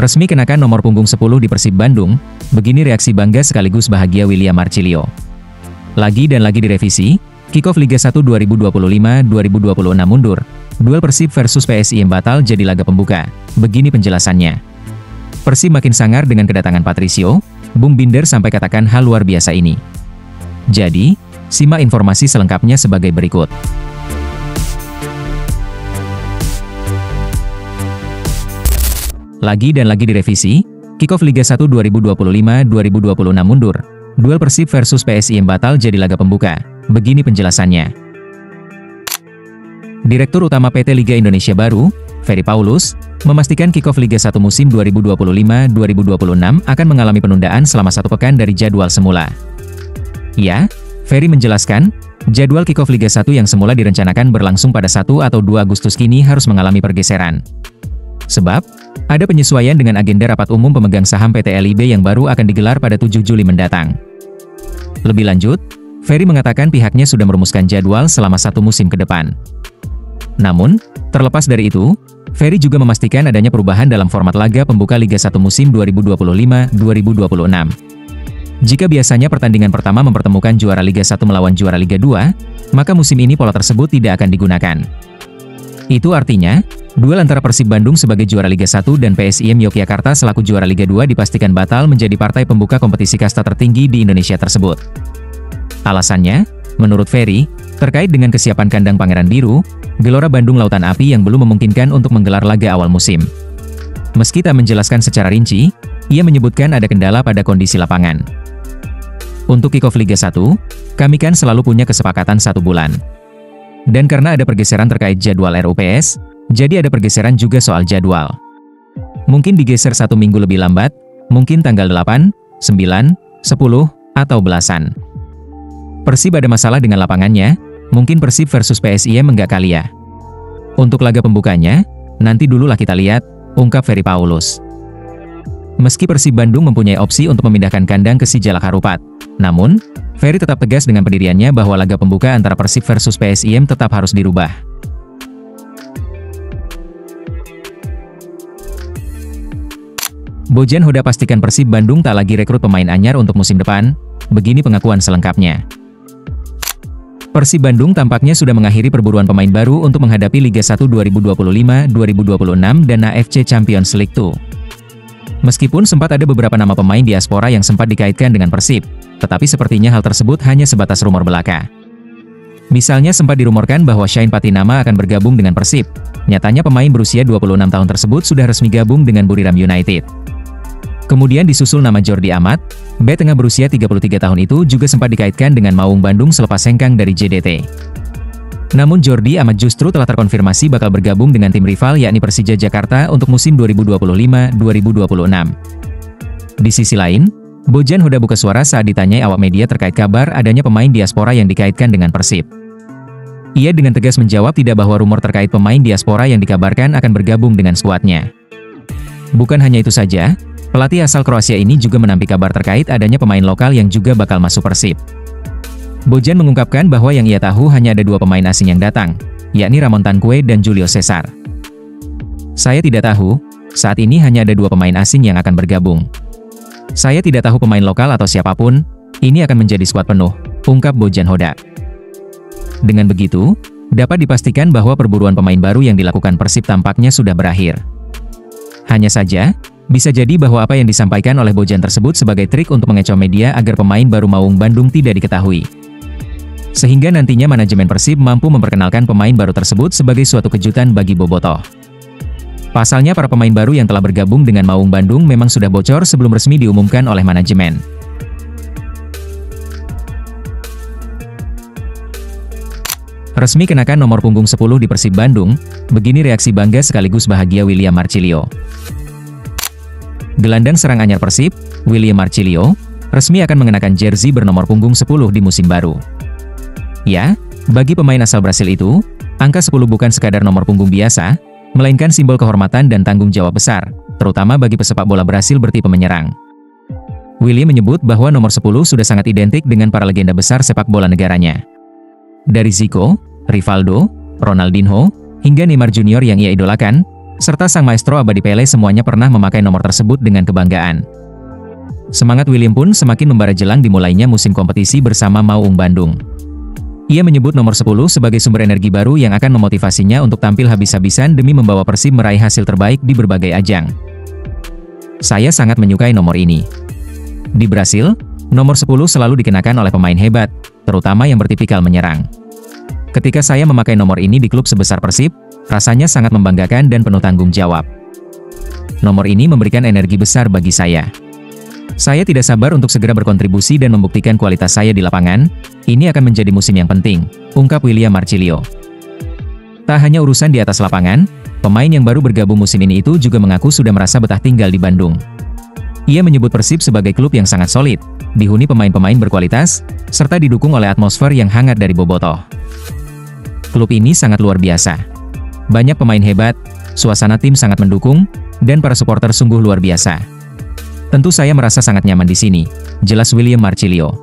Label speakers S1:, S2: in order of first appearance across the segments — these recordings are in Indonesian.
S1: Resmi kenakan nomor punggung 10 di Persib Bandung, begini reaksi bangga sekaligus bahagia William Marcilio. Lagi dan lagi direvisi, kick-off Liga 1 2025-2026 mundur, duel Persib versus PSIM batal jadi laga pembuka, begini penjelasannya. Persib makin sangar dengan kedatangan Patricio, Bung Binder sampai katakan hal luar biasa ini. Jadi, simak informasi selengkapnya sebagai berikut. Lagi dan lagi direvisi, kick-off Liga 1 2025-2026 mundur, duel Persib versus PSIM batal jadi laga pembuka, begini penjelasannya. Direktur Utama PT Liga Indonesia Baru, Ferry Paulus, memastikan kick-off Liga 1 musim 2025-2026 akan mengalami penundaan selama 1 pekan dari jadwal semula. Ya, Ferry menjelaskan, jadwal kick-off Liga 1 yang semula direncanakan berlangsung pada 1 atau 2 Agustus kini harus mengalami pergeseran. Sebab, ada penyesuaian dengan agenda rapat umum pemegang saham PT LIB yang baru akan digelar pada 7 Juli mendatang. Lebih lanjut, Ferry mengatakan pihaknya sudah merumuskan jadwal selama 1 musim ke depan. Namun, terlepas dari itu, Ferry juga memastikan adanya perubahan dalam format laga pembuka Liga 1 musim 2025-2026. Jika biasanya pertandingan pertama mempertemukan juara Liga 1 melawan juara Liga 2, maka musim ini pola tersebut tidak akan digunakan. Itu artinya, duel antara Persib Bandung sebagai juara Liga 1 dan PSIM Yogyakarta selaku juara Liga 2 dipastikan batal menjadi partai pembuka kompetisi kasta tertinggi di Indonesia tersebut. Alasannya, menurut Ferry, terkait dengan kesiapan kandang Pangeran Biru, Gelora Bandung Lautan Api yang belum memungkinkan untuk menggelar laga awal musim. Meski tak menjelaskan secara rinci, ia menyebutkan ada kendala pada kondisi lapangan. Untuk kick-off Liga 1, kami kan selalu punya kesepakatan 1 bulan. Dan karena ada pergeseran terkait jadwal RUPS, jadi ada pergeseran juga soal jadwal. Mungkin digeser 1 minggu lebih lambat, mungkin tanggal 8, 9, 10, atau belasan. Persib ada masalah dengan lapangannya, mungkin Persib versus PSIM enggak kali ya. Untuk laga pembukanya, nanti dululah kita lihat, ungkap Ferry Paulus. Meski Persib Bandung mempunyai opsi untuk memindahkan kandang ke Sijalak Harupat, namun, Ferry tetap tegas dengan pendiriannya bahwa laga pembuka antara Persib versus PSIM tetap harus dirubah. Bojan Hoda pastikan Persib Bandung tak lagi rekrut pemain anyar untuk musim depan, begini pengakuan selengkapnya. Persib Bandung tampaknya sudah mengakhiri perburuan pemain baru untuk menghadapi Liga 1 2025-2026 dan AFC Champions League 2. Meskipun sempat ada beberapa nama pemain diaspora yang sempat dikaitkan dengan Persib, tetapi sepertinya hal tersebut hanya sebatas rumor belaka. Misalnya sempat dirumorkan bahwa Shane Patinama akan bergabung dengan Persib. Nyatanya pemain berusia 26 tahun tersebut sudah resmi gabung dengan Buriram United. Kemudian disusul nama Jordi Amat, bek tengah berusia 33 tahun itu juga sempat dikaitkan dengan Maung Bandung selepas hengkang dari JDT. Namun Jordi Amat justru telah terkonfirmasi bakal bergabung dengan tim rival yakni Persija Jakarta untuk musim 2025-2026. Di sisi lain, Bojan Hoda buka suara saat ditanyai awak media terkait kabar adanya pemain diaspora yang dikaitkan dengan Persib. Ia dengan tegas menjawab tidak bahwa rumor terkait pemain diaspora yang dikabarkan akan bergabung dengan skuadnya. Bukan hanya itu saja, pelatih asal Kroasia ini juga menampik kabar terkait adanya pemain lokal yang juga bakal masuk Persib. Bojan mengungkapkan bahwa yang ia tahu hanya ada 2 pemain asing yang datang, yakni Ramon Tanque dan Julio Cesar. Saya tidak tahu, saat ini hanya ada 2 pemain asing yang akan bergabung. Saya tidak tahu pemain lokal atau siapapun, ini akan menjadi skuad penuh, ungkap Bojan Hoda. Dengan begitu, dapat dipastikan bahwa perburuan pemain baru yang dilakukan Persib tampaknya sudah berakhir. Hanya saja, bisa jadi bahwa apa yang disampaikan oleh Bojan tersebut sebagai trik untuk mengecoh media agar pemain baru Maung Bandung tidak diketahui. Sehingga nantinya manajemen Persib mampu memperkenalkan pemain baru tersebut sebagai suatu kejutan bagi bobotoh. Pasalnya para pemain baru yang telah bergabung dengan Maung Bandung memang sudah bocor sebelum resmi diumumkan oleh manajemen. Resmi kenakan nomor punggung 10 di Persib Bandung, begini reaksi bangga sekaligus bahagia William Marcilio. Gelandang serang anyar Persib, William Marcilio, resmi akan mengenakan jersey bernomor punggung 10 di musim baru. Ya, bagi pemain asal Brasil itu, angka 10 bukan sekadar nomor punggung biasa, melainkan simbol kehormatan dan tanggung jawab besar, terutama bagi pesepak bola Brasil bertipe menyerang. William menyebut bahwa nomor 10 sudah sangat identik dengan para legenda besar sepak bola negaranya. Dari Zico, Rivaldo, Ronaldinho, hingga Neymar Junior yang ia idolakan, serta sang maestro abadi Pele semuanya pernah memakai nomor tersebut dengan kebanggaan. Semangat William pun semakin membara jelang dimulainya musim kompetisi bersama Maung Bandung. Ia menyebut nomor 10 sebagai sumber energi baru yang akan memotivasinya untuk tampil habis-habisan demi membawa Persib meraih hasil terbaik di berbagai ajang. Saya sangat menyukai nomor ini. Di Brasil, nomor 10 selalu dikenakan oleh pemain hebat, terutama yang bertipikal menyerang. Ketika saya memakai nomor ini di klub sebesar Persib, rasanya sangat membanggakan dan penuh tanggung jawab. Nomor ini memberikan energi besar bagi saya. Saya tidak sabar untuk segera berkontribusi dan membuktikan kualitas saya di lapangan. Ini akan menjadi musim yang penting, ungkap William Marcilio. Tak hanya urusan di atas lapangan, pemain yang baru bergabung musim ini itu juga mengaku sudah merasa betah tinggal di Bandung. Ia menyebut Persib sebagai klub yang sangat solid, dihuni pemain-pemain berkualitas, serta didukung oleh atmosfer yang hangat dari bobotoh. Klub ini sangat luar biasa. Banyak pemain hebat, suasana tim sangat mendukung, dan para supporter sungguh luar biasa. Tentu saya merasa sangat nyaman di sini, jelas William Marcilio.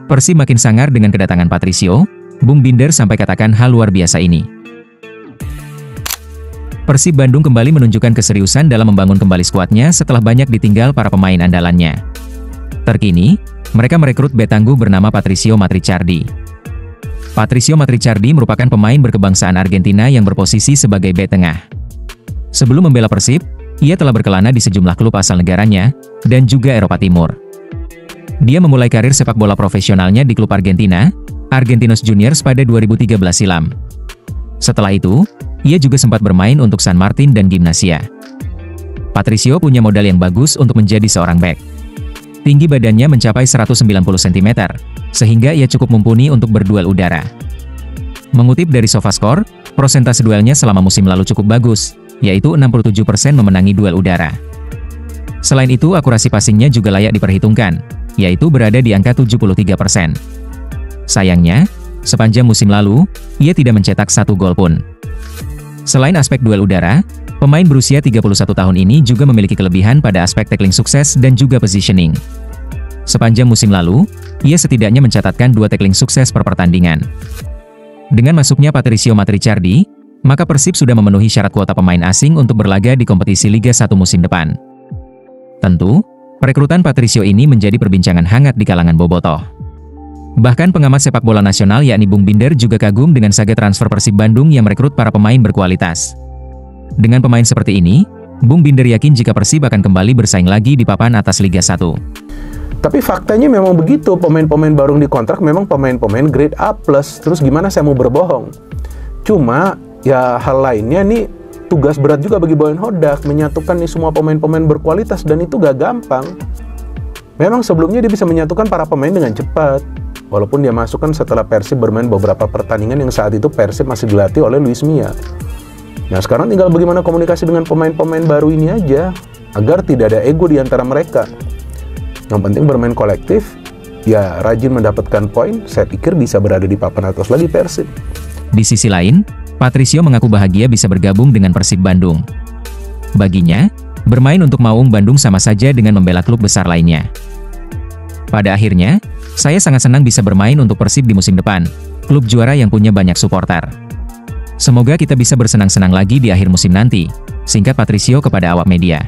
S1: Persib makin sangar dengan kedatangan Patricio, Bung Binder sampai katakan hal luar biasa ini. Persib Bandung kembali menunjukkan keseriusan dalam membangun kembali skuadnya setelah banyak ditinggal para pemain andalannya. Terkini, mereka merekrut bek tangguh bernama Patricio Matrichardi. Patricio Matrichardi merupakan pemain berkebangsaan Argentina yang berposisi sebagai bek tengah. Sebelum membela Persib, ia telah berkelana di sejumlah klub asal negaranya, dan juga Eropa Timur. Dia memulai karir sepak bola profesionalnya di klub Argentina, Argentinos Juniors pada 2013 silam. Setelah itu, ia juga sempat bermain untuk San Martin dan Gimnasia. Patricio punya modal yang bagus untuk menjadi seorang bek. Tinggi badannya mencapai 190 cm, sehingga ia cukup mumpuni untuk berduel udara. Mengutip dari SofaScore, persentase duelnya selama musim lalu cukup bagus, yaitu 67% memenangi duel udara. Selain itu, akurasi passingnya juga layak diperhitungkan, yaitu berada di angka 73%. Sayangnya, sepanjang musim lalu, ia tidak mencetak satu gol pun. Selain aspek duel udara, pemain berusia 31 tahun ini juga memiliki kelebihan pada aspek tackling sukses dan juga positioning. Sepanjang musim lalu, ia setidaknya mencatatkan 2 tackling sukses per pertandingan. Dengan masuknya Patricio Matrichardi, maka Persib sudah memenuhi syarat kuota pemain asing untuk berlaga di kompetisi Liga 1 musim depan. Tentu, perekrutan Patricio ini menjadi perbincangan hangat di kalangan bobotoh. Bahkan pengamat sepak bola nasional yakni Bung Binder juga kagum dengan saga transfer Persib Bandung yang merekrut para pemain berkualitas. Dengan pemain seperti ini, Bung Binder yakin jika Persib akan kembali bersaing lagi di papan atas Liga 1.
S2: Tapi faktanya memang begitu, pemain-pemain baru dikontrak memang pemain-pemain grade A+, terus gimana saya mau berbohong? Cuma, ya hal lainnya nih, tugas berat juga bagi Boyan Hodak, menyatukan nih semua pemain-pemain berkualitas, dan itu gak gampang. Memang sebelumnya dia bisa menyatukan para pemain dengan cepat, walaupun dia masukkan setelah Persib bermain beberapa pertandingan yang saat itu Persib masih dilatih oleh Luis Milla. Nah sekarang tinggal bagaimana komunikasi dengan pemain-pemain baru ini aja, agar tidak ada ego di antara mereka. Yang penting bermain kolektif, ya rajin mendapatkan poin, saya pikir bisa berada di papan atas lagi Persib.
S1: Di sisi lain, Patricio mengaku bahagia bisa bergabung dengan Persib Bandung. Baginya, bermain untuk Maung Bandung sama saja dengan membela klub besar lainnya. Pada akhirnya, saya sangat senang bisa bermain untuk Persib di musim depan, klub juara yang punya banyak suporter. Semoga kita bisa bersenang-senang lagi di akhir musim nanti, singkat Patricio kepada awak media.